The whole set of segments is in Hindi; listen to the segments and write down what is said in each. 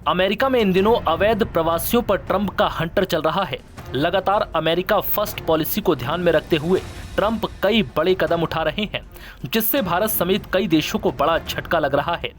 अमेरिका में इन दिनों अवैध प्रवासियों पर ट्रंप का हंटर चल रहा है। लगातार अमेरिका फर्स्ट पॉलिसी को ध्यान में रखते हुए ट्रंप कई बड़े कदम उठा रहे हैं, जिससे भारत समेत कई देशों को बड़ा झटका लग रहा है।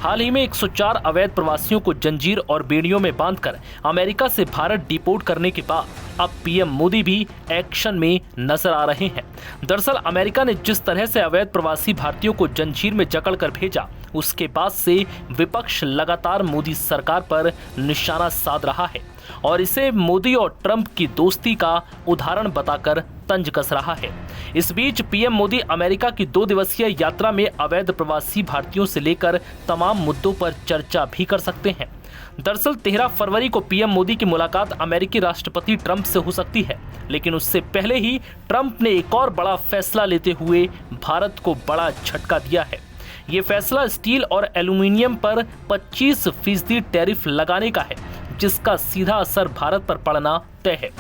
हाल ही में 104 अवैध प्रवासियों को जंजीर और बेड़ियों में बांधकर अमेरिका से भारत डिपोर्ट करने के बाद अब पीएम मोदी भी एक्शन में नजर आ रहे हैं। दरअसल अमेरिका ने जिस तरह से अवैध प्रवासी भारतीयों को जंजीर में जकड़कर भेजा, उसके बाद से विपक्ष लगातार मोदी सरकार पर निशाना साध रहा है और इसे मोदी और ट्रंप की दोस्ती का उदाहरण बताकर तंज कस रहा है। इस बीच पीएम मोदी अमेरिका की 2 दिवसीय यात्रा में अवैध प्रवासी भारतीयों से लेकर तमाम मुद्दों पर चर्चा भी कर सकते हैं। दरअसल 13 फरवरी को पीएम मोदी की मुलाकात अमेरिकी राष्ट्रपति ट्रंप से हो सकती है, लेकिन उससे पहले ही ट्रंप ने एक और बड़ा फैसला लेते हुए भारत को बड़ा झटका दिया है। ये फैसला स्टील और एल्यूमिनियम पर 25% टैरिफ लगाने का है, जिसका सीधा असर भारत पर पड़ना तय है।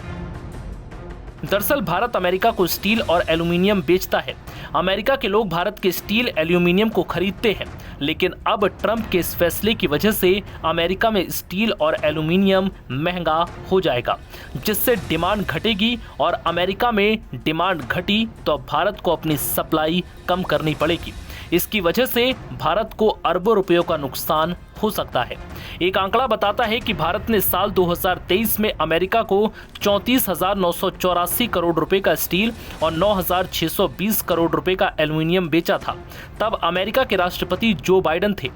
दरअसल भारत अमेरिका को स्टील और एल्यूमिनियम बेचता है। अमेरिका के लोग भारत के स्टील एल्यूमिनियम को खरीदते हैं, लेकिन अब ट्रंप के इस फैसले की वजह से अमेरिका में स्टील और एल्यूमिनियम महंगा हो जाएगा, जिससे डिमांड घटेगी और अमेरिका में डिमांड घटी तो भारत को अपनी सप्लाई कम करनी पड़ेगी। इसकी वजह से भारत को अरबों रुपयों का नुकसान हो सकता है। एक आंकड़ा बताता है कि भारत ने साल 2023 में अमेरिका को 34,984 करोड़ रुपए का स्टील और 9,620 करोड़ रुपए का एल्यूमिनियम बेचा था। तब अमेरिका के राष्ट्रपति जो बाइडेन थे।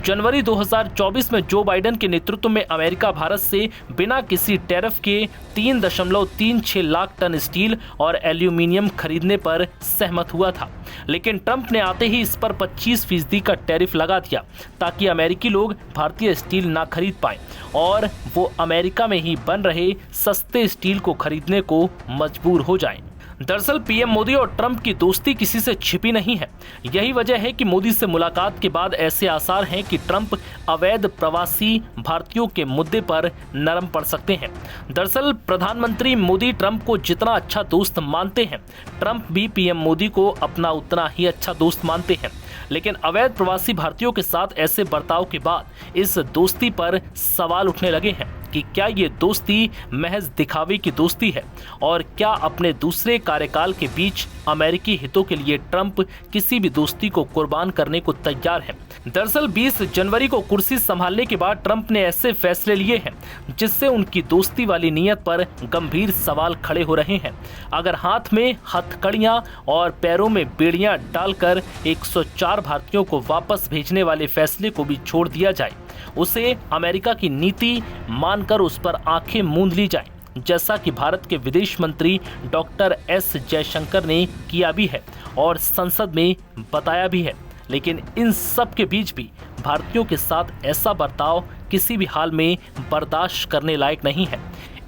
जनवरी 2024 में जो बाइडेन के नेतृत्व में अमेरिका भारत से बिना किसी टैरिफ के 3.36 लाख टन स्टील और एल्यूमिनियम खरीदने पर सहमत हुआ था, लेकिन ट्रंप ने आते ही इस पर 25% का टैरिफ लगा दिया ताकि अमेरिकी लोग भारतीय स्टील ना खरीद पाएं और वो अमेरिका में ही बन रहे सस्ते स्टील को खरीदने को मजबूर हो जाएं। दरअसल पीएम मोदी और ट्रंप की दोस्ती किसी से छिपी नहीं है। यही वजह है कि मोदी से मुलाकात के बाद ऐसे आसार हैं कि ट्रंप अवैध प्रवासी भारतीयों के मुद्दे पर नरम पड़ सकते हैं। दरअसल प्रधानमंत्री मोदी ट्रंप को जितना अच्छा दोस्त मानते हैं, ट्रंप भी पीएम मोदी को अपना उतना ही अच्छा दोस्त मानते हैं। लेकिन अवैध प्रवासी भारतीयों के साथ ऐसे बर्ताव के बाद इस दोस्ती पर सवाल उठने लगे हैं कि क्या ये दोस्ती महज दिखावे की दोस्ती है और क्या अपने दूसरे कार्यकाल के बीच अमेरिकी हितों के लिए ट्रंप किसी भी दोस्ती को कुर्बान करने को तैयार है। दरअसल 20 जनवरी को कुर्सी संभालने के बाद ट्रंप ने ऐसे फैसले लिए हैं जिससे उनकी दोस्ती वाली नीयत पर गंभीर सवाल खड़े हो रहे हैं। अगर हाथ में हथकड़ियां और पैरों में बेड़ियां डालकर 104 भारतीयों को वापस भेजने वाले फैसले को भी छोड़ दिया जाए, उसे अमेरिका की नीति मानकर उस पर आंखें मूंद ली जाए, जैसा कि भारत के विदेश मंत्री डॉक्टर एस जयशंकर ने किया भी है और संसद में बताया भी है। लेकिन इन सब के बीच भी भारतीयों के साथ ऐसा बर्ताव किसी भी हाल में बर्दाश्त करने लायक नहीं है।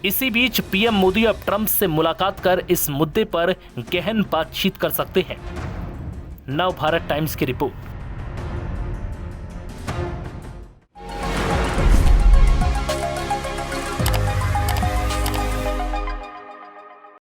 इसी बीच पीएम मोदी अब ट्रंप से मुलाकात कर इस मुद्दे पर गहन बातचीत कर सकते हैं। नव भारत टाइम्स की रिपोर्ट।